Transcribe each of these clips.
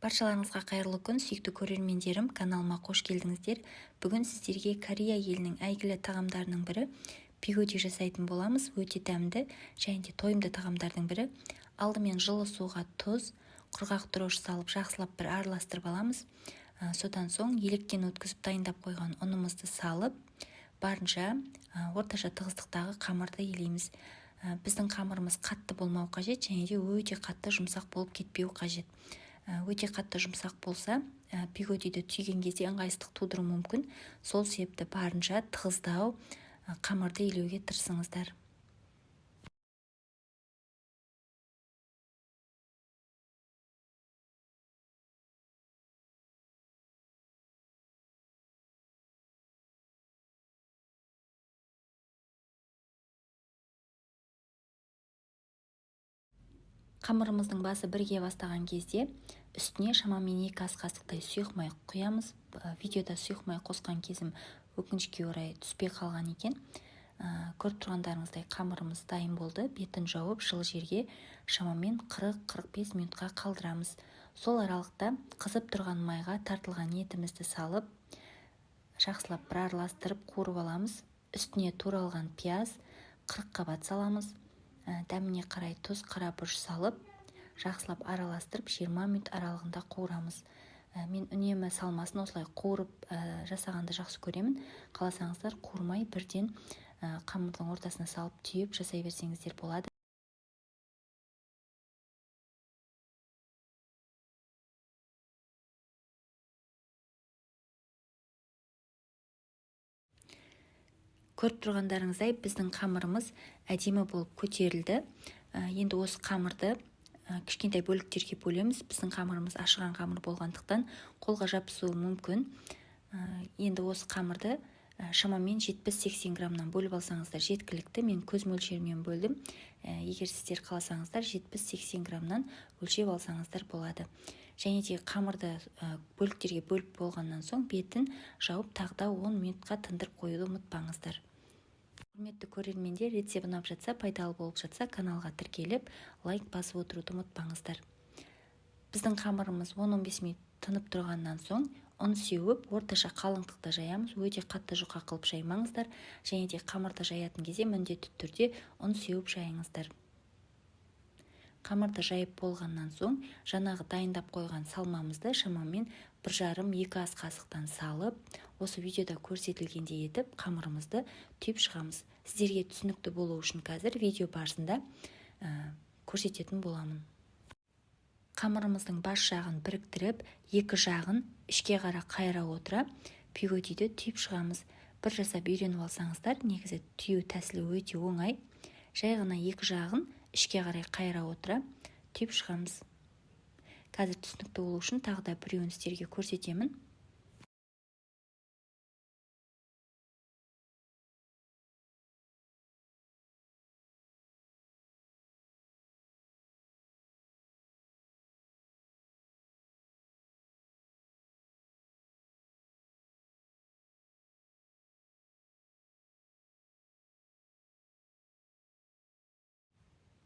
Баршаларыңызға қайырлы күн, сүйікті көрермендерім, каналыма қош келдіңіздер. Бүгін сіздерге Корея елінің әйгілі тағамдарының бірі пигоди жасайтын боламыз. Өте дәмді және де тойымды тағамдардың бірі. Алдымен жылы суға тұз, құрғақ дрожж салып жақсылап бір араластырып аламыз. Содан соң електен өткізіп дайындап қойған ұнымызды салып, барынша орташа тығыздықтағы қамырды илейміз. Біздің қамырымыз қатты болмау қажет және де өте қатты жұмсақ болып кетпеу қажет. Өте қатты жұмсақ болса, пигодиді түйген кезде ыңғайсыздық тудыруы мүмкін. Сол себепті барынша тығыздау қамырды илеуге тырысыңыздар. Қамырымыздың басы бірге бастаған кезде үстіне шамамен 2 ас қасықтай сұйық май құямыз. Видеода сұйық май қосқан кезім өкінішке орай түспей қалған екен. Көріп тұрғандарыңыздай қамырымыз дайын болды. Бетін жауып жылы жерге шамамен 40-45 минутқа қалдырамыз. Сол аралықта қызып тұрған майға тартылған етімізді салып, жақсылап бір араластырып қуырып аламыз. Үстіне туралған пияз, 40 қабат саламыз. Дәміне қарай тұз, қара бұрыш салып, жақсылап араластырып 20 минут аралығында қуырамыз. Мен үнемі салмасын осылай қуырып жасағанды жақсы көремін. Қаласаңыздар қуырмай бірден қамырдың ортасына салып түйіп жасай берсеңіздер болады. Көріп тұрғандарыңыздай біздің қамырымыз әдемі болып көтерілді. Енді осы қамырды кішкентай бөліктерге бөлеміз. Біздің қамырымыз ашыған қамыр болғандықтан қолға жабысуы мүмкін. Енді осы қамырды шамамен 70-80 граммнан бөліп алсаңыздар жеткілікті. Мен көз мөлшерімен бөлдім. Егер сіздер қаласаңыздар 70-80 граммнан өлшеп алсаңыздар болады. Және де қамырды бөліктерге бөліп болғаннан соң бетін жауып тағы 10 минутқа тындырып қоюды ұмытпаңыздар. Құрметті көрермендер, рецепт ұнап жатса, пайдалы болып жатса, каналға тіркеліп, лайк басып отыруды ұмытпаңыздар. Біздің қамырымыз 10-15 минут тынып тұрғаннан соң ұн сеуіп, орташа қалыңдықта жаямыз. Өте қатты жұқа қылып жаймаңыздар. Және де қамырды жаятын кезде міндетті түрде ұн сеуіп жайыңыздар. Қамырды жайып болғаннан соң жаңағы дайындап қойған салмамызды шамамен 1,5-2 ас қасықтан салып, осы видеода көрсетілгендей етіп қамырымызды түйіп шығамыз. Сіздерге түсінікті болу үшін қазір видео барысында көрсететін боламын. Қамырымыздың бас жағын біріктіріп, екі жағын ішке қарай қайыра отыра пигодиді түйіп шығамыз. Бір жасап үйреніп алсаңыздар, негізі түйу тәсілі өте оңай. Жай ғана екі жағын ішке қарай қайыра отыра түйіп шығамыз. Қазір түсінікті болу үшін тағы да біреуін сіздерге көрсетемін.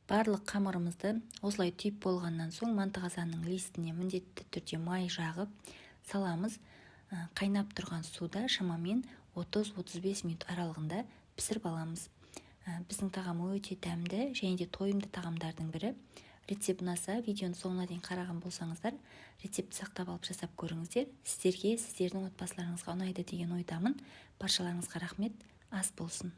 Барлық қамырымызды осылай түйіп болғаннан соң манты қазанның листіне міндетті түрде май жағып саламыз. Қайнап тұрған суда шамамен 30-35 минут аралығында пісіріп аламыз. Біздің тағам өте дәмді және де тойымды тағамдардың бірі. Рецепт ұнаса, видеоны соңына дейін қараған болсаңыздар, рецепті сақтап алып жасап көріңіздер. Сіздерге, сіздердің отбасыларыңызға ұнайды деген ойдамын. Баршаларыңызға рахмет, ас болсын.